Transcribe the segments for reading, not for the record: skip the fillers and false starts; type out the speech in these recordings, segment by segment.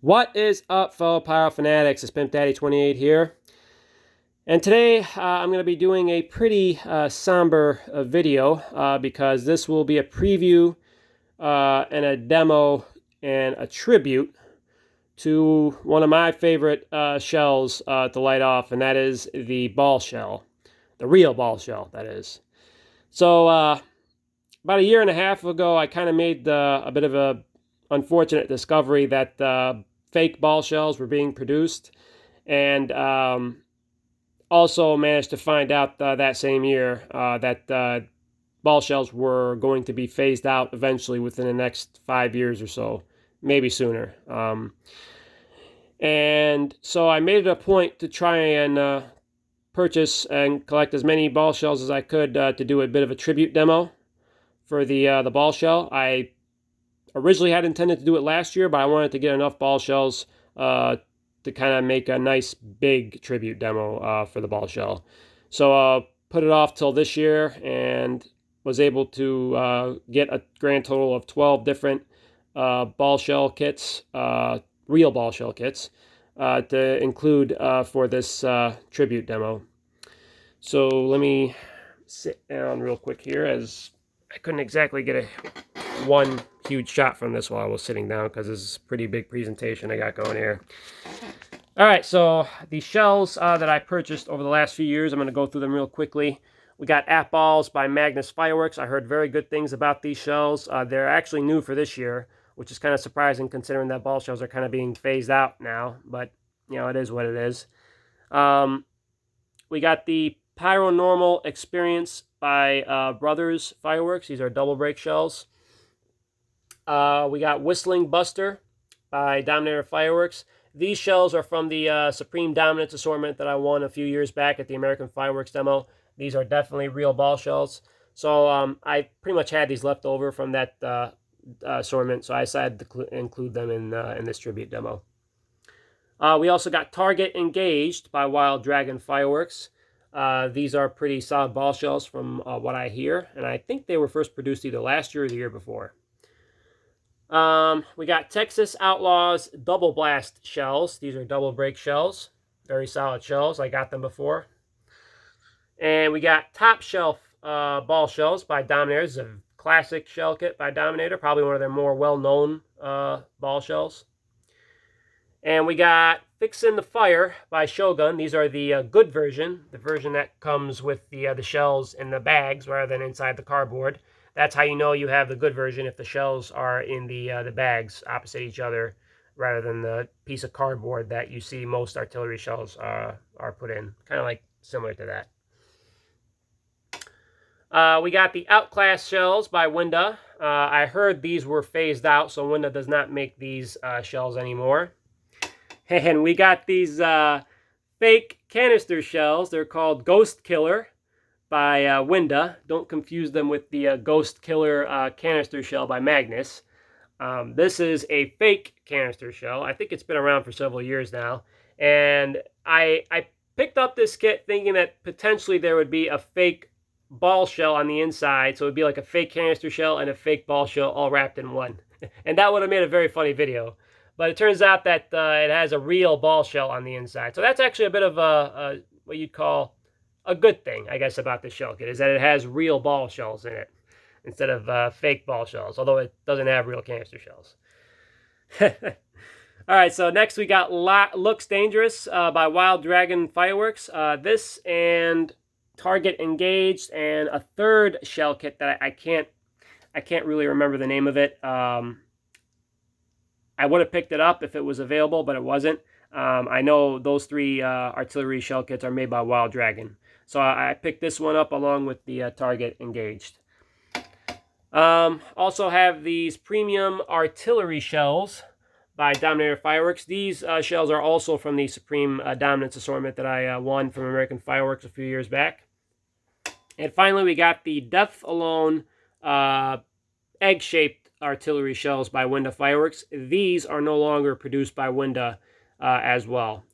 What is up, fellow Pyro Fanatics? It's Pimp Daddy 28 here. And today I'm going to be doing a pretty somber video because this will be a preview and a demo and a tribute to one of my favorite shells to light off, and that is the ball shell. The real ball shell, that is. So about a year and a half ago, I kind of made a bit of a unfortunate discovery that fake ball shells were being produced, and also managed to find out that same year that ball shells were going to be phased out eventually within the next 5 years or so, maybe sooner. And so I made it a point to try and purchase and collect as many ball shells as I could to do a bit of a tribute demo for the ball shell. I originally had intended to do it last year, but I wanted to get enough ball shells to kind of make a nice big tribute demo for the ball shell. So put it off till this year and was able to get a grand total of 12 different ball shell kits, real ball shell kits, to include for this tribute demo. So let me sit down real quick here, as I couldn't exactly get one huge shot from this while I was sitting down because this is a pretty big presentation I got going here. All right, so the shells that I purchased over the last few years, I'm going to go through them real quickly. We got Outlaws by Magnus Fireworks. I heard very good things about these shells. They're actually new for this year, which is kind of surprising considering that ball shells are kind of being phased out now, but you know, it is what it is. We got the Paranormal Experience by Brothers Fireworks. These are double break shells. We got Whistling Buster by Dominator Fireworks. These shells are from the Supreme Dominance assortment that I won a few years back at the American Fireworks demo. These are definitely real ball shells. So I pretty much had these left over from that assortment, so I decided to include them in this tribute demo. We also got Target Engaged by Wild Dragon Fireworks. These are pretty solid ball shells from what I hear, and I think they were first produced either last year or the year before. We got Texas Outlaws Double Blast shells. These are double break shells. Very solid shells. I got them before. And we got Top Shelf ball shells by Dominator. This is a classic shell kit by Dominator. Probably one of their more well-known ball shells. And we got Fixin' the Fire by Shogun. These are the good version. The version that comes with the shells in the bags rather than inside the cardboard. That's how you know you have the good version, if the shells are in the bags opposite each other rather than the piece of cardboard that you see most artillery shells are put in. Kind of like similar to that. We got the Outclass shells by Winda. I heard these were phased out, so Winda does not make these shells anymore. And we got these fake canister shells. They're called Ghost Killer by Winda. Don't confuse them with the Ghost Killer canister shell by Magnus. This is a fake canister shell. I think it's been around for several years now. And I picked up this kit thinking that potentially there would be a fake ball shell on the inside. So it would be like a fake canister shell and a fake ball shell all wrapped in one. And that would have made a very funny video. But it turns out that it has a real ball shell on the inside. So that's actually a bit of a what you'd call a good thing, I guess, about this shell kit, is that it has real ball shells in it instead of fake ball shells, although it doesn't have real canister shells. All right, so next we got Looks Dangerous by Wild Dragon Fireworks. This and Target Engaged and a third shell kit that I can't really remember the name of it. I would have picked it up if it was available, but it wasn't. I know those three artillery shell kits are made by Wild Dragon. So I picked this one up along with the Target Engaged. Also have these premium artillery shells by Dominator Fireworks. These shells are also from the Supreme Dominance assortment that I won from American Fireworks a few years back. And finally, we got the Death Alone egg-shaped artillery shells by Winda Fireworks. These are no longer produced by Winda as well.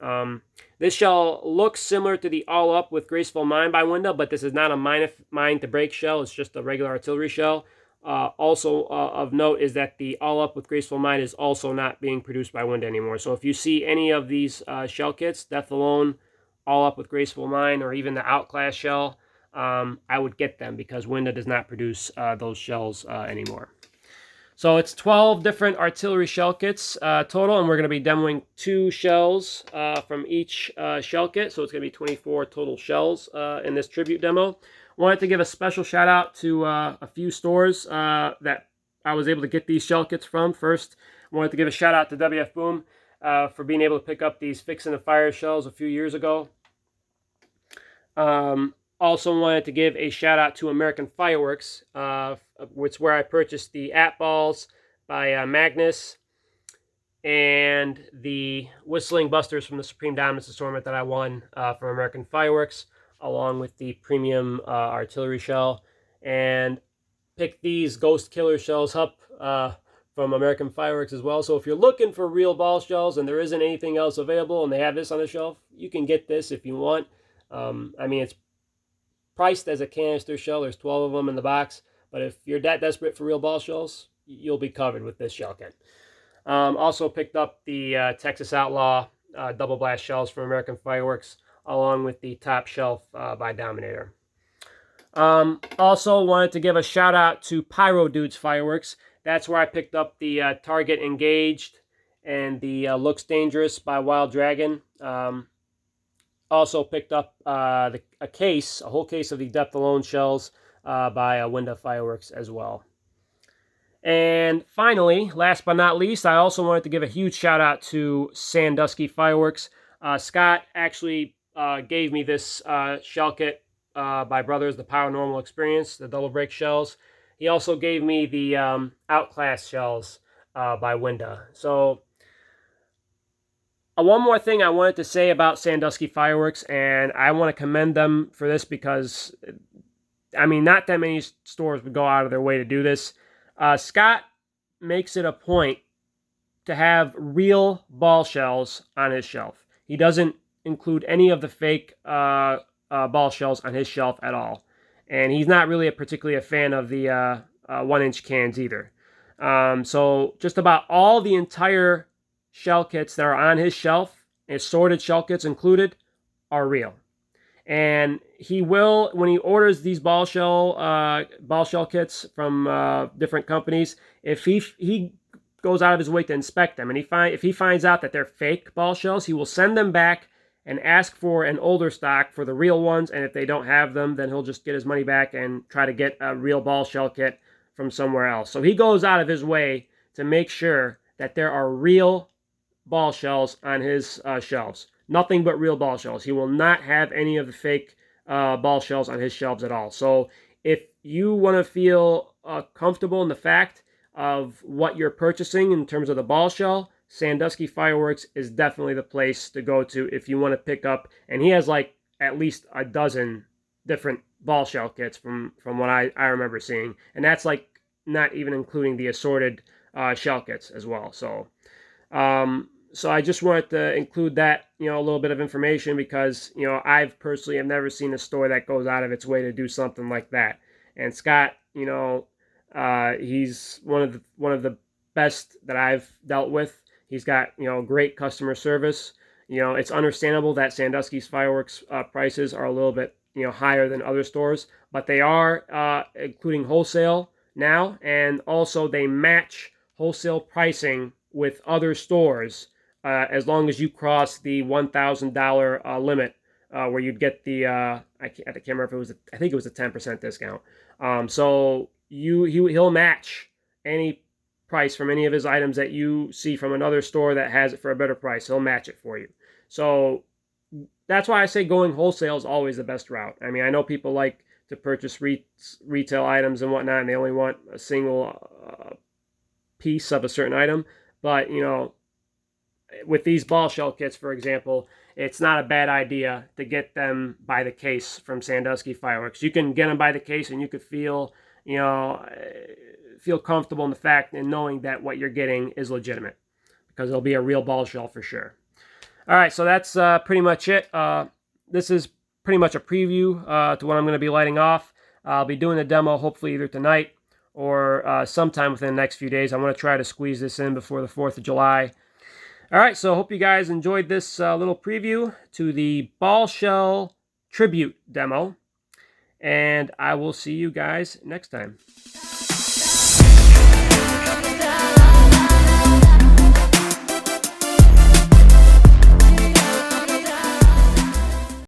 This shell looks similar to the All Up with Graceful Mind by Winda, but this is not a mine to break shell. It's just a regular artillery shell. Also of note is that the All Up with Graceful Mind is also not being produced by Winda anymore. So if you see any of these shell kits, Death Alone, All Up with Graceful Mind, or even the Outclass shell, I would get them because Winda does not produce those shells anymore. So it's 12 different artillery shell kits total, and we're going to be demoing 2 shells from each shell kit. So it's going to be 24 total shells in this tribute demo. Wanted to give a special shout out to a few stores that I was able to get these shell kits from. First, I wanted to give a shout out to WF Boom for being able to pick up these Fixing the Fire shells a few years ago. Also wanted to give a shout out to American Fireworks, which is where I purchased the Balls by Magnus and the Whistling Busters from the Supreme Dominance Assortment that I won from American Fireworks, along with the premium artillery shell, and picked these Ghost Killer shells up from American Fireworks as well. So if you're looking for real ball shells and there isn't anything else available and they have this on the shelf, you can get this if you want. I mean, it's priced as a canister shell. There's 12 of them in the box, but if you're that desperate for real ball shells, you'll be covered with this shell kit. Also picked up the Texas Outlaw double blast shells from American Fireworks, along with the Top Shelf by Dominator. Also wanted to give a shout out to Pyro Dudes Fireworks. That's where I picked up the Target Engaged and the Looks Dangerous by Wild Dragon. Also picked up a whole case of the Death Alone shells by Winda Fireworks as well. And finally, last but not least, I also wanted to give a huge shout out to Sandusky Fireworks. Scott actually gave me this shell kit by Brothers, the Paranormal Experience, the double break shells. He also gave me the Outclass shells by Winda. So one more thing I wanted to say about Sandusky Fireworks, and I want to commend them for this because, I mean, not that many stores would go out of their way to do this. Scott makes it a point to have real ball shells on his shelf. He doesn't include any of the fake ball shells on his shelf at all. And he's not really particularly a fan of the 1-inch cans either. So just about all the entire shell kits that are on his shelf, assorted shell kits included, are real. And he will, when he orders these ball shell kits from different companies, if he goes out of his way to inspect them, and if he finds out that they're fake ball shells, he will send them back and ask for an older stock for the real ones. And if they don't have them, then he'll just get his money back and try to get a real ball shell kit from somewhere else. So he goes out of his way to make sure that there are real ball shells on his shelves. Nothing but real ball shells. He will not have any of the fake ball shells on his shelves at all. So if you want to feel comfortable in the fact of what you're purchasing in terms of the ball shell, Sandusky Fireworks is definitely the place to go to if you want to pick up. And he has like at least a dozen different ball shell kits from what I remember seeing. And that's like not even including the assorted shell kits as well. So I just wanted to include that, a little bit of information because, I've personally have never seen a store that goes out of its way to do something like that. And Scott, he's one of the best that I've dealt with. He's got, great customer service. It's understandable that Sandusky's Fireworks prices are a little bit, higher than other stores, but they are including wholesale now, and also they match wholesale pricing with other stores as long as you cross the $1,000 limit, where you'd get the I can't remember if it was I think it was a 10% discount. So he'll match any price from any of his items that you see from another store that has it for a better price. He'll match it for you. So that's why I say going wholesale is always the best route. I mean, I know people like to purchase retail items and whatnot, and they only want a single piece of a certain item. But, with these ball shell kits, for example, it's not a bad idea to get them by the case from Sandusky Fireworks. You can get them by the case and you could feel comfortable in the fact and knowing that what you're getting is legitimate because it'll be a real ball shell for sure. All right, so that's pretty much it. This is pretty much a preview to what I'm going to be lighting off. I'll be doing the demo hopefully either tonight or sometime within the next few days. I want to try to squeeze this in before the 4th of July. All right, so I hope you guys enjoyed this little preview to the Ball Shell Tribute demo, and I will see you guys next time.